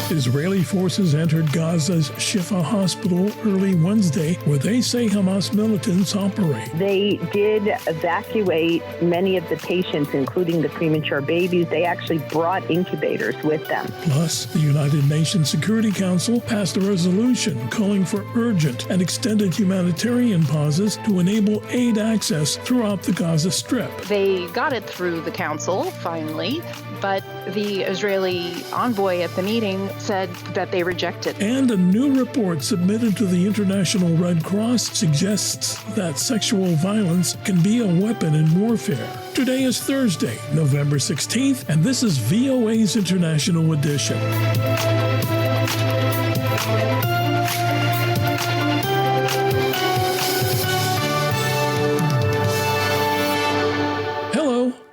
Israeli forces entered Gaza's Shifa hospital early Wednesday, where they say Hamas militants operate. They did evacuate many of the patients, including the premature babies. They actually brought incubators with them. Plus, the United Nations Security Council passed a resolution calling for urgent and extended humanitarian pauses to enable aid access throughout the Gaza Strip. They got it through the council, finally, but the Israeli envoy at the meeting said that they rejected. And a new report submitted to the International Red Cross suggests that sexual violence can be a weapon in warfare. Today is Thursday, November 16th, and this is VOA's International Edition.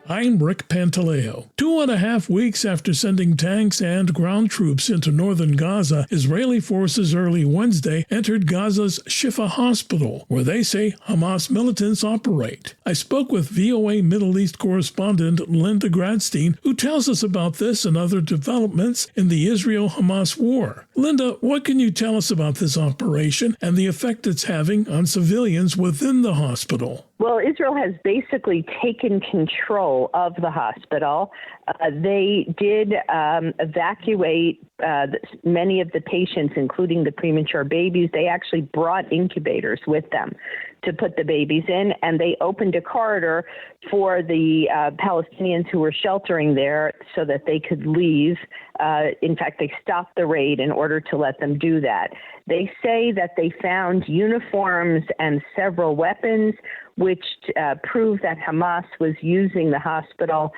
I'm Rick Pantaleo. 2.5 weeks after sending tanks and ground troops into northern Gaza, Israeli forces early Wednesday entered Gaza's Shifa hospital, where they say Hamas militants operate. I spoke with VOA Middle East correspondent Linda Gradstein, who tells us about this and other developments in the Israel-Hamas war. Linda, what can you tell us about this operation and the effect it's having on civilians within the hospital? Well, Israel has basically taken control of the hospital. They did evacuate many of the patients, including the premature babies. They actually brought incubators with them to put the babies in, and they opened a corridor for the Palestinians who were sheltering there so that they could leave. In fact, they stopped the raid in order to let them do that. They say that they found uniforms and several weapons, which prove that Hamas was using the hospital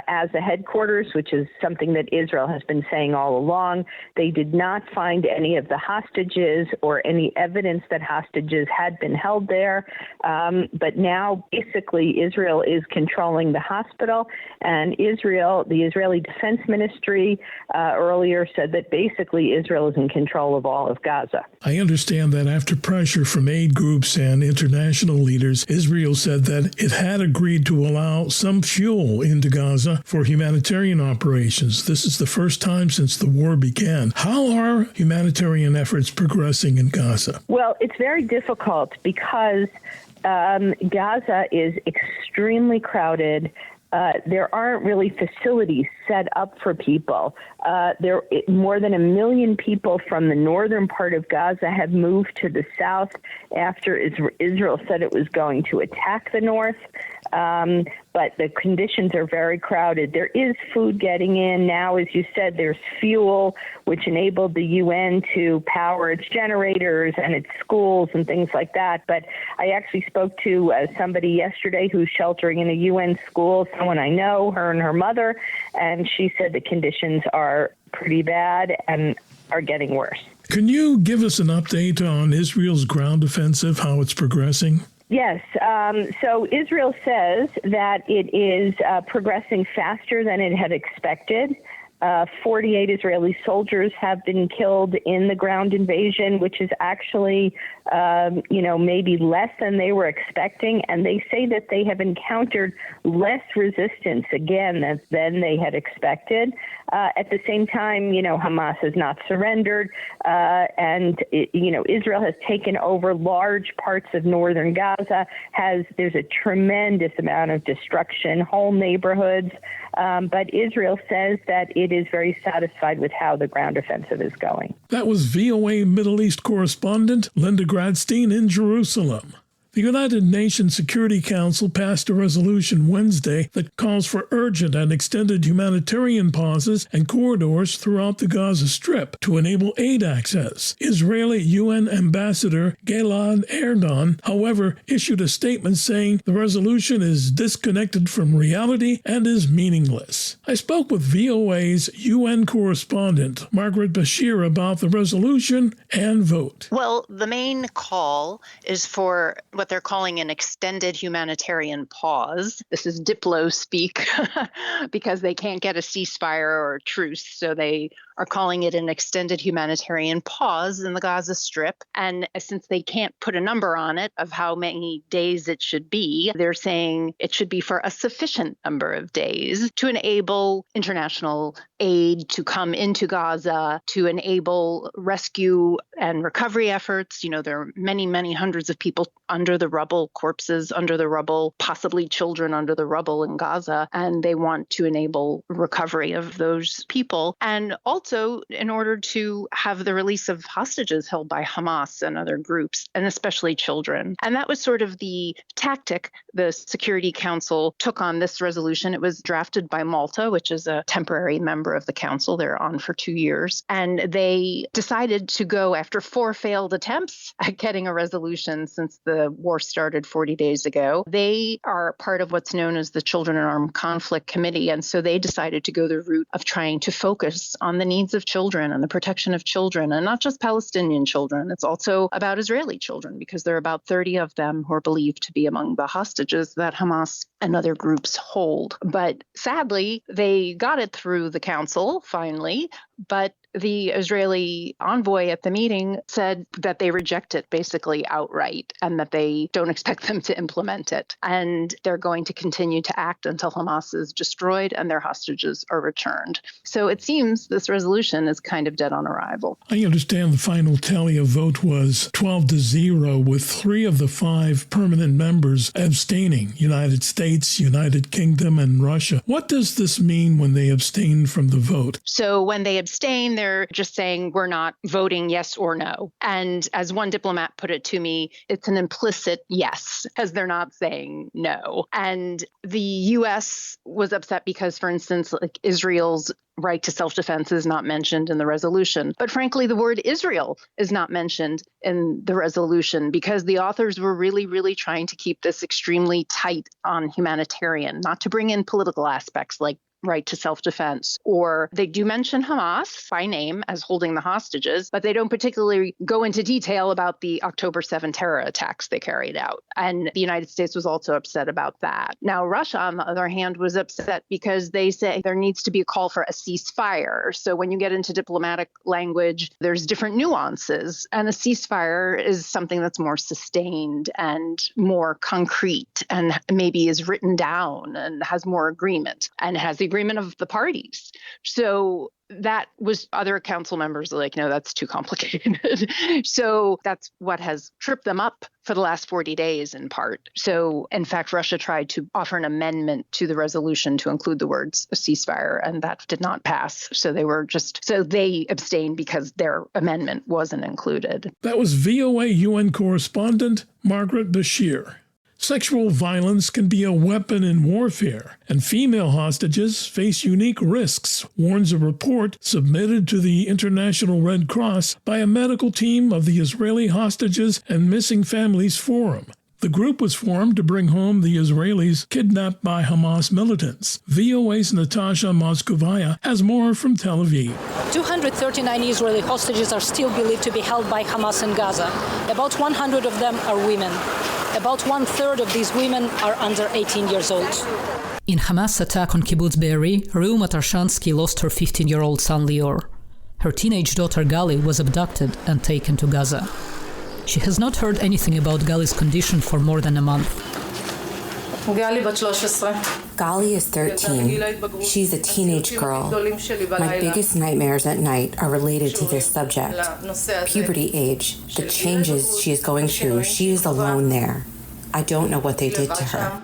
as a headquarters, which is something that Israel has been saying all along. They did not find any of the hostages or any evidence that hostages had been held there. But now, basically, Israel is controlling the hospital, and the Israeli Defense Ministry earlier said that basically Israel is in control of all of Gaza. I understand that after pressure from aid groups and international leaders, Israel said that it had agreed to allow some fuel into Gaza for humanitarian operations. This is the first time since the war began. How are humanitarian efforts progressing in Gaza? Well, it's very difficult because Gaza is extremely crowded. There aren't really facilities set up for people. More than 1 million people from the northern part of Gaza have moved to the south after Israel said it was going to attack the north. But the conditions are very crowded. There is food getting in now. As you said, there's fuel, which enabled the UN to power its generators and its schools and things like that. But I actually spoke to somebody yesterday who's sheltering in a UN school, someone I know, her and her mother, and she said the conditions are pretty bad and are getting worse. Can you give us an update on Israel's ground offensive, how it's progressing? Yes. So Israel says that it is progressing faster than it had expected. 48 Israeli soldiers have been killed in the ground invasion, which is actually, maybe less than they were expecting. And they say that they have encountered less resistance, again, than they had expected. At the same time, Hamas has not surrendered. Israel has taken over large parts of northern Gaza. There's a tremendous amount of destruction, whole neighborhoods. But Israel says that it is very satisfied with how the ground offensive is going. That was VOA Middle East correspondent Linda Gradstein in Jerusalem. The United Nations Security Council passed a resolution Wednesday that calls for urgent and extended humanitarian pauses and corridors throughout the Gaza Strip to enable aid access. Israeli UN Ambassador Gilad Erdan, however, issued a statement saying the resolution is disconnected from reality and is meaningless. I spoke with VOA's UN correspondent Margaret Bashir about the resolution and vote. Well, the main call is for what they're calling an extended humanitarian pause. This is Diplo speak because they can't get a ceasefire or a truce, so they are calling it an extended humanitarian pause in the Gaza Strip. And since they can't put a number on it of how many days it should be, they're saying it should be for a sufficient number of days to enable international aid to come into Gaza, to enable rescue and recovery efforts. You know, there are many, many hundreds of people under the rubble, corpses under the rubble, possibly children under the rubble in Gaza, and they want to enable recovery of those people. And also in order to have the release of hostages held by Hamas and other groups, and especially children. And that was sort of the tactic the Security Council took on this resolution. It was drafted by Malta, which is a temporary member of the council. They're on for 2 years. And they decided to go after 4 failed attempts at getting a resolution since the war started 40 days ago. They are part of what's known as the Children in Armed Conflict Committee. And so they decided to go the route of trying to focus on the needs of children and the protection of children, and not just Palestinian children. It's also about Israeli children, because there are about 30 of them who are believed to be among the hostages that Hamas and other groups hold. But sadly, they got it through the council finally, but the Israeli envoy at the meeting said that they reject it basically outright and that they don't expect them to implement it. And they're going to continue to act until Hamas is destroyed and their hostages are returned. So it seems this resolution is kind of dead on arrival. I understand the final tally of vote was 12-0, with 3 of the 5 permanent members abstaining: United States, United Kingdom, and Russia. What does this mean when they abstain from the vote? So when they abstain, they're just saying we're not voting yes or no. And as one diplomat put it to me, it's an implicit yes, as they're not saying no. And the U.S. was upset because, for instance, like Israel's right to self-defense is not mentioned in the resolution. But frankly, the word Israel is not mentioned in the resolution because the authors were really, really trying to keep this extremely tight on humanitarian, not to bring in political aspects like right to self-defense. Or they do mention Hamas by name as holding the hostages, but they don't particularly go into detail about the October 7 terror attacks they carried out. And the United States was also upset about that. Now, Russia, on the other hand, was upset because they say there needs to be a call for a ceasefire. So when you get into diplomatic language, there's different nuances. And a ceasefire is something that's more sustained and more concrete and maybe is written down and has more agreement and has the agreement of the parties. So that was other council members are like, no, that's too complicated. So that's what has tripped them up for the last 40 days in part. So in fact, Russia tried to offer an amendment to the resolution to include the words a ceasefire, and that did not pass. So they abstained because their amendment wasn't included. That was VOA UN correspondent Margaret Bashir. Sexual violence can be a weapon in warfare, and female hostages face unique risks, warns a report submitted to the International Red Cross by a medical team of the Israeli Hostages and Missing Families Forum. The group was formed to bring home the Israelis kidnapped by Hamas militants. VOA's Natasha Moskovaya has more from Tel Aviv. 239 Israeli hostages are still believed to be held by Hamas in Gaza. About 100 of them are women. About 1/3 of these women are under 18 years old. In Hamas attack on Kibbutz Be'eri, Reuma Tarshansky lost her 15-year-old son Lior. Her teenage daughter Gali was abducted and taken to Gaza. She has not heard anything about Gali's condition for more than a month. Gali is 13. She's a teenage girl. My biggest nightmares at night are related to this subject. Puberty age, the changes she is going through, she is alone there. I don't know what they did to her.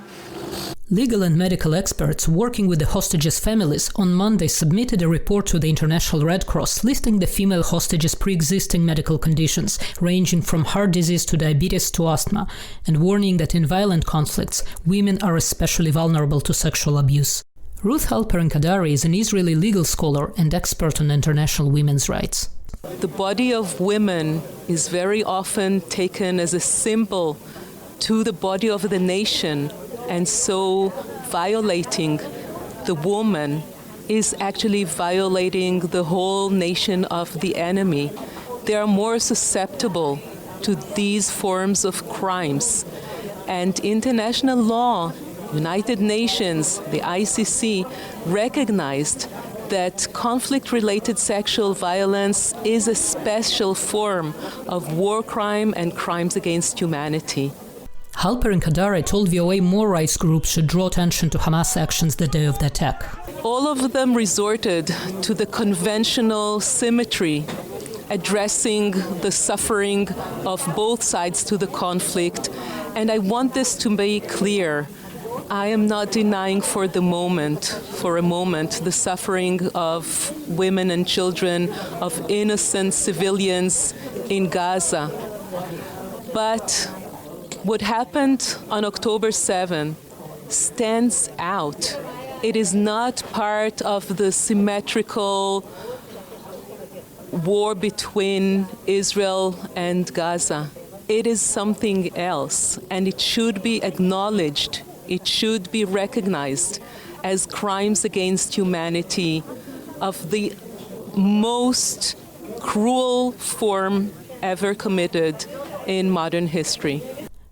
Legal and medical experts working with the hostages' families on Monday submitted a report to the International Red Cross listing the female hostages' pre-existing medical conditions, ranging from heart disease to diabetes to asthma, and warning that in violent conflicts, women are especially vulnerable to sexual abuse. Ruth Halperin Kadari is an Israeli legal scholar and expert on international women's rights. The body of women is very often taken as a symbol to the body of the nation, and so violating the woman is actually violating the whole nation of the enemy. They are more susceptible to these forms of crimes. And international law, United Nations, the ICC, recognized that conflict-related sexual violence is a special form of war crime and crimes against humanity. Halperin Kadare told VOA more rights groups should draw attention to Hamas actions the day of the attack. All of them resorted to the conventional symmetry, addressing the suffering of both sides to the conflict. And I want this to be clear. I am not denying for a moment, the suffering of women and children, of innocent civilians in Gaza. But what happened on October 7 stands out. It is not part of the symmetrical war between Israel and Gaza. It is something else, and it should be acknowledged. It should be recognized as crimes against humanity of the most cruel form ever committed in modern history.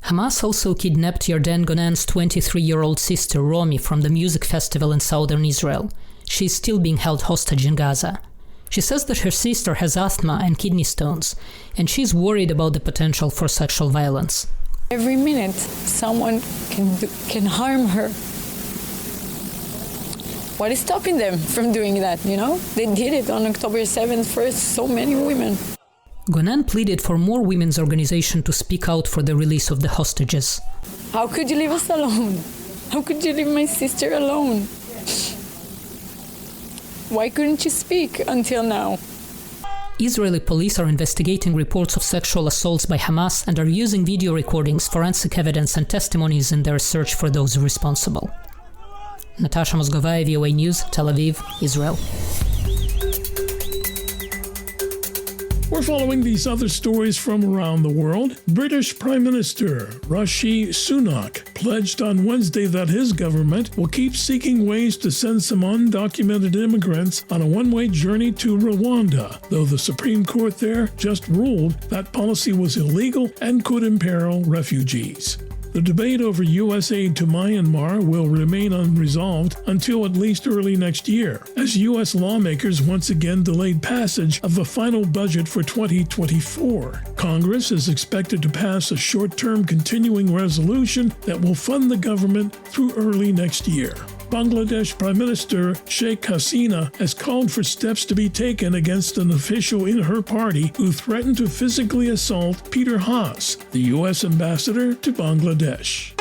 Hamas also kidnapped Yarden Gonan's 23-year-old sister Romi from the music festival in southern Israel. She is still being held hostage in Gaza. She says that her sister has asthma and kidney stones, and she's worried about the potential for sexual violence. Every minute, someone can harm her. What is stopping them from doing that, you know? They did it on October 7th for so many women. Gonan pleaded for more women's organizations to speak out for the release of the hostages. How could you leave us alone? How could you leave my sister alone? Why couldn't you speak until now? Israeli police are investigating reports of sexual assaults by Hamas and are using video recordings, forensic evidence, and testimonies in their search for those responsible. Natasha Mozgovaya, VOA News, Tel Aviv, Israel. We're following these other stories from around the world. British Prime Minister Rishi Sunak pledged on Wednesday that his government will keep seeking ways to send some undocumented immigrants on a one-way journey to Rwanda, though the Supreme Court there just ruled that policy was illegal and could imperil refugees. The debate over U.S. aid to Myanmar will remain unresolved until at least early next year, as U.S. lawmakers once again delayed passage of a final budget for 2024. Congress is expected to pass a short-term continuing resolution that will fund the government through early next year. Bangladesh Prime Minister Sheikh Hasina has called for steps to be taken against an official in her party who threatened to physically assault Peter Haas, the U.S. ambassador to Bangladesh.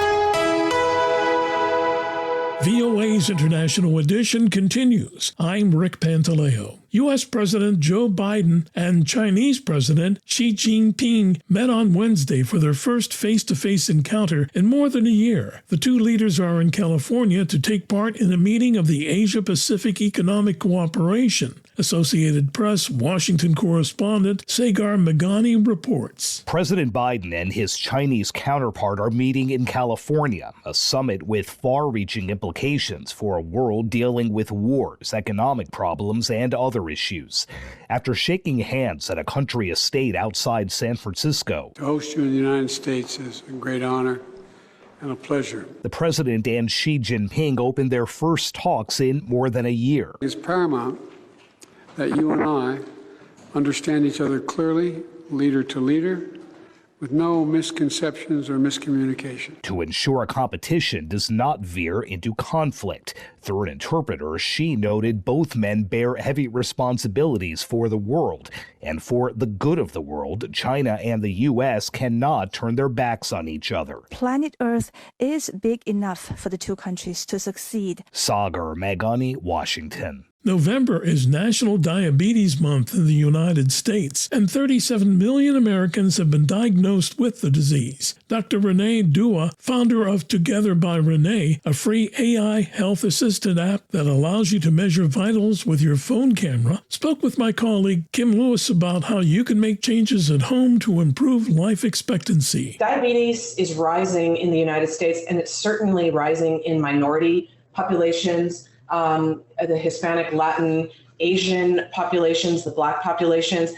VOA's International Edition continues. I'm Rick Pantaleo. U.S. President Joe Biden and Chinese President Xi Jinping met on Wednesday for their first face-to-face encounter in more than a year. The two leaders are in California to take part in a meeting of the Asia-Pacific Economic Cooperation. Associated Press Washington correspondent Sagar Meghani reports. President Biden and his Chinese counterpart are meeting in California, a summit with far-reaching implications for a world dealing with wars, economic problems, and other issues. After shaking hands at a country estate outside San Francisco, to host you in the United States is a great honor and a pleasure. The president and Xi Jinping opened their first talks in more than a year. It's paramount that you and I understand each other clearly, leader to leader, with no misconceptions or miscommunication. To ensure competition does not veer into conflict. Through an interpreter, Xi noted both men bear heavy responsibilities for the world, and for the good of the world, China and the U.S. cannot turn their backs on each other. Planet Earth is big enough for the two countries to succeed. Sagar Meghani, Washington. November is National Diabetes Month in the United States, and 37 million Americans have been diagnosed with the disease. Dr. Renee Dua, founder of Together by Renee, a free AI health assistant app that allows you to measure vitals with your phone camera, spoke with my colleague Kim Lewis about how you can make changes at home to improve life expectancy. Diabetes is rising in the United States, and it's certainly rising in minority populations. The Hispanic, Latin, Asian populations, the Black populations.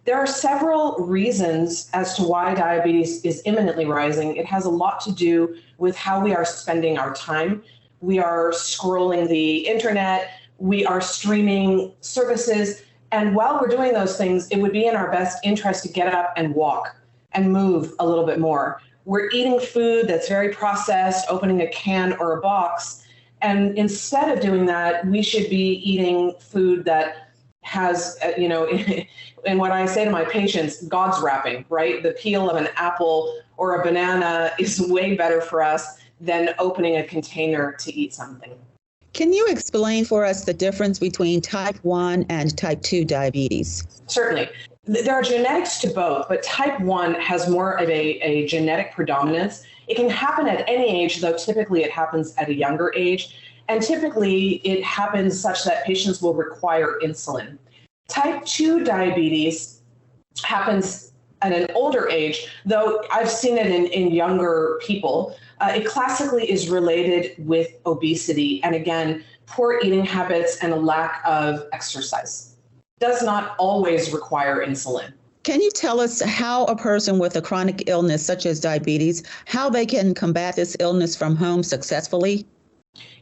There are several reasons as to why diabetes is imminently rising. It has a lot to do with how we are spending our time. We are scrolling the internet, we are streaming services, and while we're doing those things, it would be in our best interest to get up and walk and move a little bit more. We're eating food that's very processed, opening a can or a box, and instead of doing that, we should be eating food that has, and what I say to my patients, God's wrapping, right? The peel of an apple or a banana is way better for us than opening a container to eat something. Can you explain for us the difference between type 1 and type 2 diabetes? Certainly. There are genetics to both, but type 1 has more of a genetic predominance. It can happen at any age, though typically it happens at a younger age. And typically it happens such that patients will require insulin. Type 2 diabetes happens at an older age, though I've seen it in younger people. It classically is related with obesity and, again, poor eating habits and a lack of exercise. Does not always require insulin. Can you tell us how a person with a chronic illness such as diabetes, how they can combat this illness from home successfully?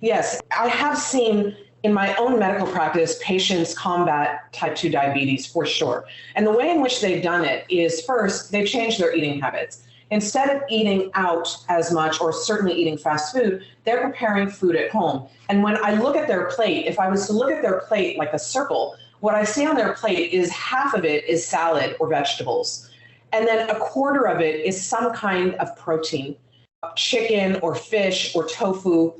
Yes, I have seen in my own medical practice patients combat type 2 diabetes for sure. And the way in which they've done it is, first, they've changed their eating habits. Instead of eating out as much or certainly eating fast food, they're preparing food at home. And when I look at their plate, if I was to look at their plate like a circle, what I see on their plate is half of it is salad or vegetables. And then a quarter of it is some kind of protein, chicken or fish or tofu.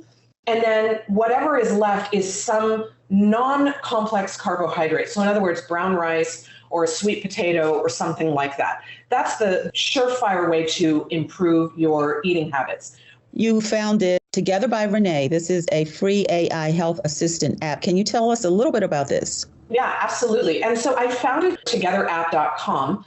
And then whatever is left is some non-complex carbohydrate. So in other words, brown rice or a sweet potato or something like that. That's the surefire way to improve your eating habits. You founded Together by Renee. This is a free AI health assistant app. Can you tell us a little bit about this? Yeah, absolutely. And so I founded togetherapp.com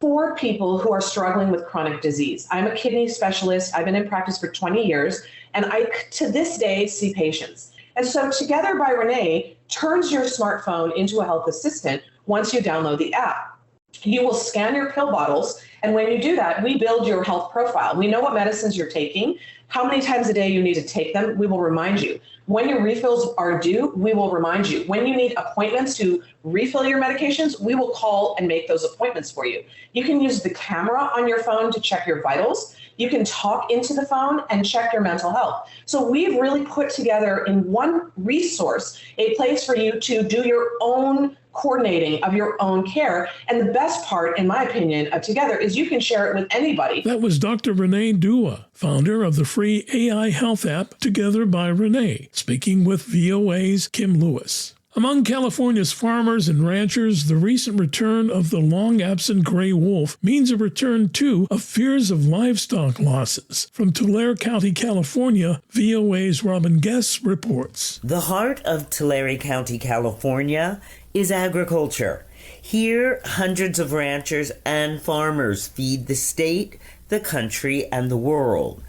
for people who are struggling with chronic disease. I'm a kidney specialist. I've been in practice for 20 years, and I, to this day, see patients. And so Together by Renee turns your smartphone into a health assistant once you download the app. You will scan your pill bottles, and when you do that, we build your health profile. We know what medicines you're taking, how many times a day you need to take them, we will remind you. When your refills are due, we will remind you. When you need appointments to refill your medications, we will call and make those appointments for you. You can use the camera on your phone to check your vitals. You can talk into the phone and check your mental health. So we've really put together in one resource a place for you to do your own coordinating of your own care. And the best part, in my opinion, of Together is you can share it with anybody. That was Dr. Renee Dua, founder of the free AI health app Together by Renee, speaking with VOA's Kim Lewis. Among California's farmers and ranchers, the recent return of the long-absent gray wolf means a return, too, of fears of livestock losses. From Tulare County, California, VOA's Robin Guess reports. The heart of Tulare County, California, is agriculture. Here, hundreds of ranchers and farmers feed the state, the country, and the world.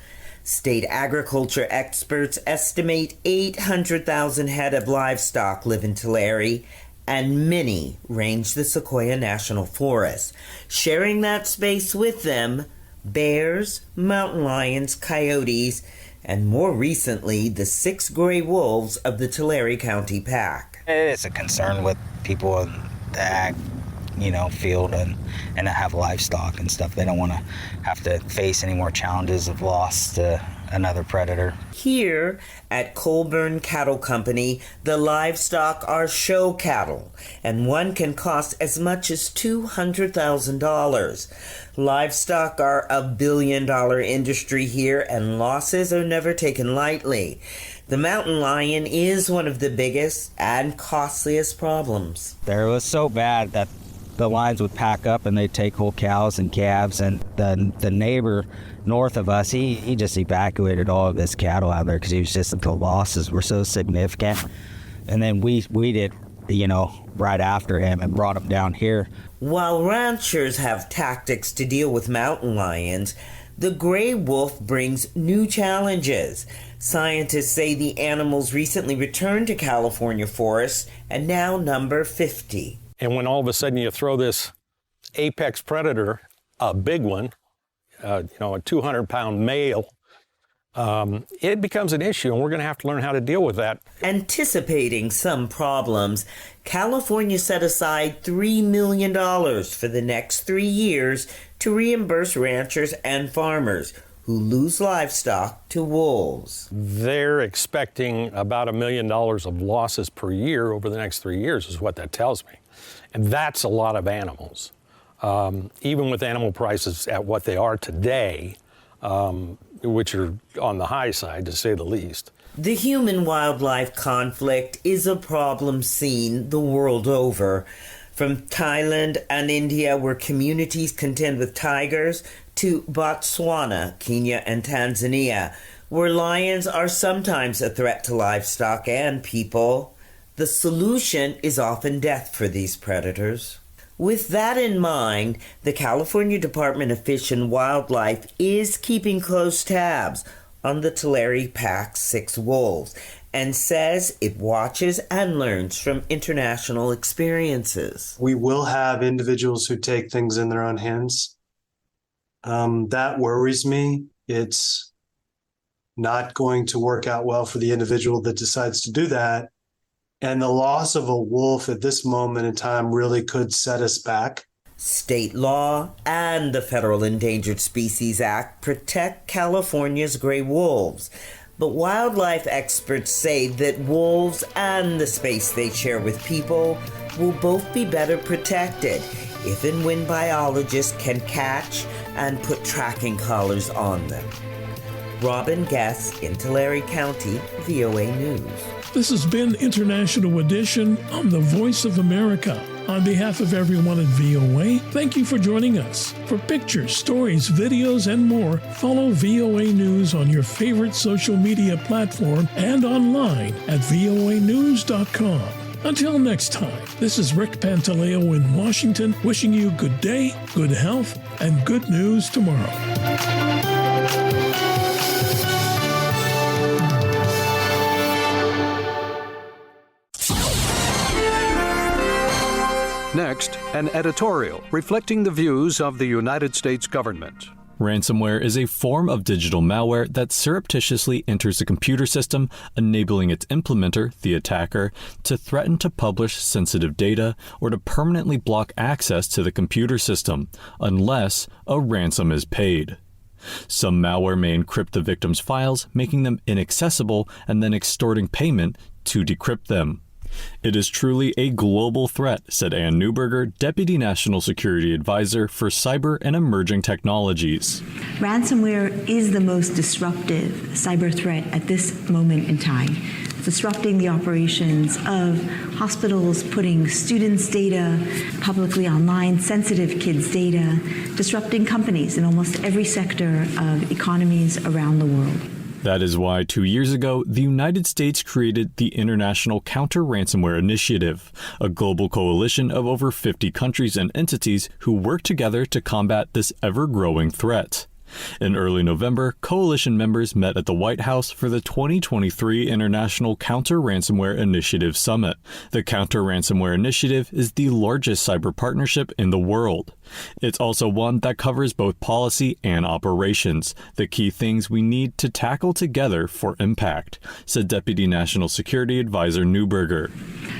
State agriculture experts estimate 800,000 head of livestock live in Tulare, and many range the Sequoia National Forest. Sharing that space with them, bears, mountain lions, coyotes, and more recently, the 6 gray wolves of the Tulare County Pack. It's a concern with people in the ag, field and that have livestock and stuff. They don't want to have to face any more challenges of loss to another predator. Here at Colburn Cattle Company, the livestock are show cattle, and one can cost as much as $200,000. Livestock are a billion-dollar industry here, and losses are never taken lightly. The mountain lion is one of the biggest and costliest problems. There was so bad that the lions would pack up and they'd take whole cows and calves, and the neighbor north of us, he just evacuated all of his cattle out there because he was just, the losses were so significant. And then we did, right after him and brought him down here. While ranchers have tactics to deal with mountain lions, the gray wolf brings new challenges. Scientists say the animals recently returned to California forests and now number 50. And when all of a sudden you throw this apex predator, a big one, a 200-pound male, it becomes an issue, and we're going to have to learn how to deal with that. Anticipating some problems, California set aside $3 million for the next 3 years to reimburse ranchers and farmers who lose livestock to wolves. They're expecting about $1 million of losses per year over the next 3 years, is what that tells me. And that's a lot of animals. Even with animal prices at what they are today, which are on the high side, to say the least. The human-wildlife conflict is a problem seen the world over. From Thailand and India, where communities contend with tigers, to Botswana, Kenya, and Tanzania, where lions are sometimes a threat to livestock and people. The solution is often death for these predators. With that in mind, the California Department of Fish and Wildlife is keeping close tabs on the Tulare Pack's 6 wolves and says it watches and learns from international experiences. We will have individuals who take things in their own hands. That worries me. It's not going to work out well for the individual that decides to do that. And the loss of a wolf at this moment in time really could set us back. State law and the Federal Endangered Species Act protect California's gray wolves. But wildlife experts say that wolves and the space they share with people will both be better protected if and when biologists can catch and put tracking collars on them. Robin Guess in Tulare County, VOA News. This has been International Edition on the Voice of America. On behalf of everyone at VOA, thank you for joining us. For pictures, stories, videos, and more, follow VOA News on your favorite social media platform and online at voanews.com. Until next time, this is Rick Pantaleo in Washington, wishing you good day, good health, and good news tomorrow. Next, an editorial reflecting the views of the United States government. Ransomware is a form of digital malware that surreptitiously enters a computer system, enabling its implementer, the attacker, to threaten to publish sensitive data or to permanently block access to the computer system, unless a ransom is paid. Some malware may encrypt the victim's files, making them inaccessible and then extorting payment to decrypt them. It is truly a global threat, said Ann Neuberger, Deputy National Security Advisor for Cyber and Emerging Technologies. Ransomware is the most disruptive cyber threat at this moment in time, disrupting the operations of hospitals, putting students' data publicly online, sensitive kids' data, disrupting companies in almost every sector of economies around the world. That is why 2 years ago, the United States created the International Counter-Ransomware Initiative, a global coalition of over 50 countries and entities who work together to combat this ever-growing threat. In early November, coalition members met at the White House for the 2023 International Counter-Ransomware Initiative Summit. The Counter-Ransomware Initiative is the largest cyber partnership in the world. It's also one that covers both policy and operations, the key things we need to tackle together for impact, said Deputy National Security Advisor Neuberger.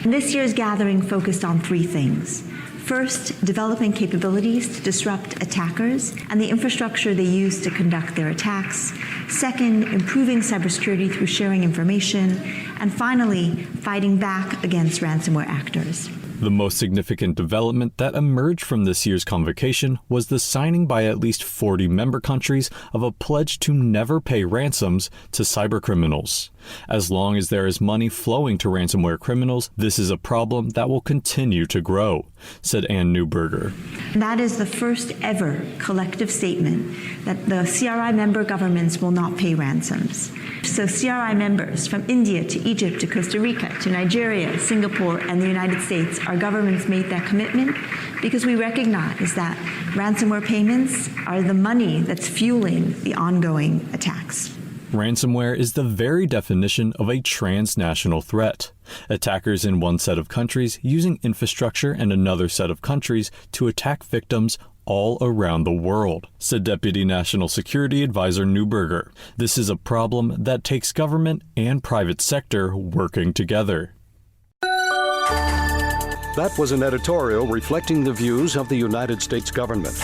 This year's gathering focused on 3 things. First, developing capabilities to disrupt attackers and the infrastructure they use to conduct their attacks. Second, improving cybersecurity through sharing information. And finally, fighting back against ransomware actors. The most significant development that emerged from this year's convocation was the signing by at least 40 member countries of a pledge to never pay ransoms to cybercriminals. As long as there is money flowing to ransomware criminals, this is a problem that will continue to grow, said Ann Neuberger. That is the first ever collective statement that the CRI member governments will not pay ransoms. So CRI members from India to Egypt to Costa Rica to Nigeria, Singapore, and the United States, our governments made that commitment because we recognize that ransomware payments are the money that's fueling the ongoing attacks. Ransomware is the very definition of a transnational threat. Attackers in one set of countries using infrastructure in another set of countries to attack victims all around the world, said Deputy National Security Advisor Neuberger. This is a problem that takes government and private sector working together. That was an editorial reflecting the views of the United States government.